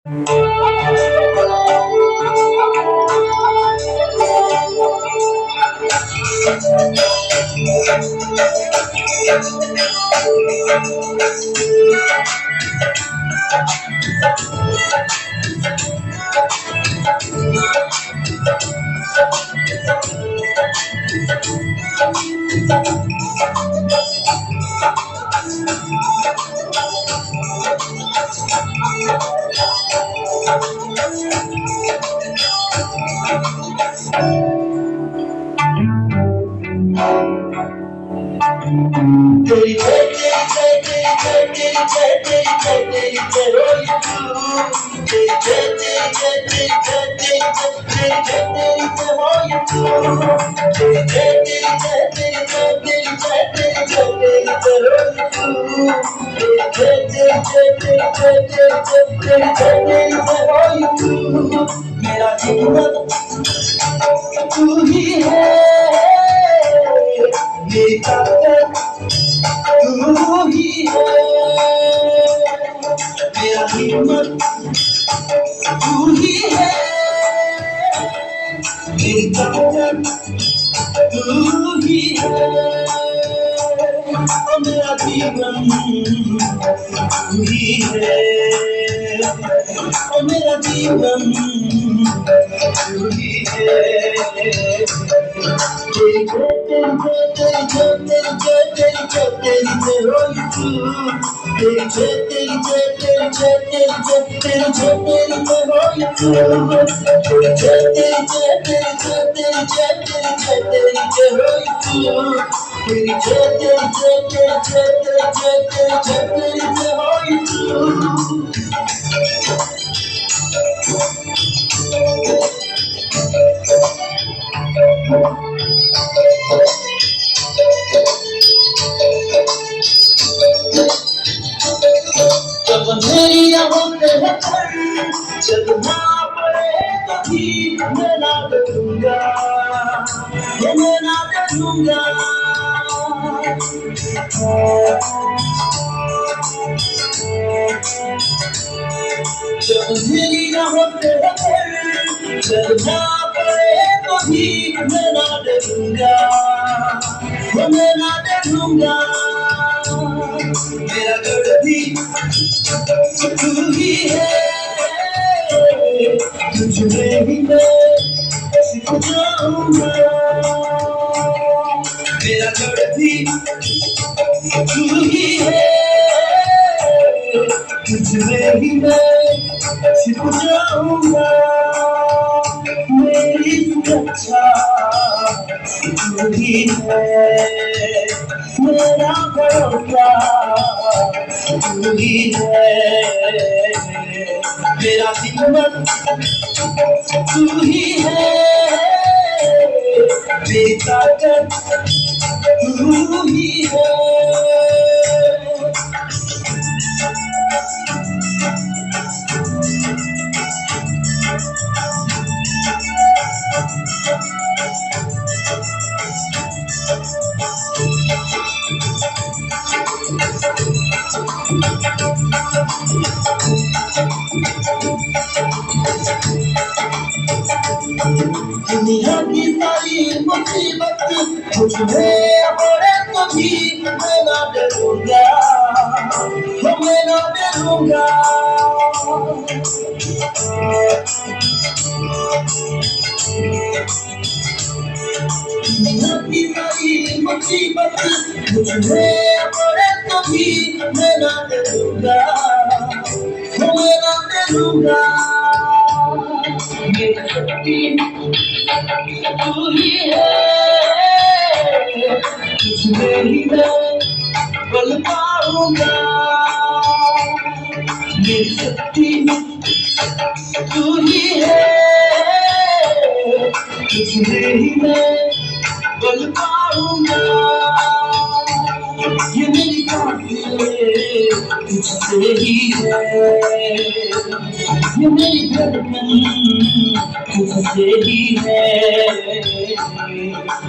मेरा जीवन तू ही है, मेरी ताकत तू ही है, मेरा जीवन तू ही है, मेरी ताकत तू ही है, मेरा जीवन तू ही है, मेरा जीवन तू ही है। जब मेरी होते हैं चलना पड़े कभी मैं ना डरूंगा, मैं ना डरूंगा। जब मेरी होते हैं चलना पड़े कभी मैं ना डरूंगा, मैं ना डरूंगा। मेरा गढ़ भी तू ही है, तुझमें ही मैं सिख जाऊंगा। मेरा गढ़ भी तू ही है, तुझमें ही मैं सिख जाऊंगा। मेरी सुरक्षा तू ही है, मेरा भरोसा तू ही है, मेरा जीवन तू ही है, मेरी ताकत तू ही है। दुनिया की सारी मुसीबत मुझमें पड़े कभी मैं ना डरूंगा, मैं ना डरूंगा। दुनिया की सारी मुसीबत मुझमें पड़े कभी मैं ना डरूंगा, मैं ना डरूंगा। ये शक्ति तू ही है, तुझमें ही मैं बल पाऊंगा। ये शक्ति तू ही है, तुझमें ही मैं बल पाऊंगा। ये मेरी बातें तुझसे ही है, ये मेरी धड़कन तुझसे ही है,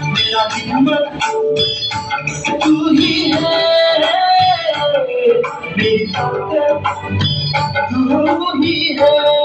मेरा हिम्मत तू ही है, मेरी ताकत तू ही है।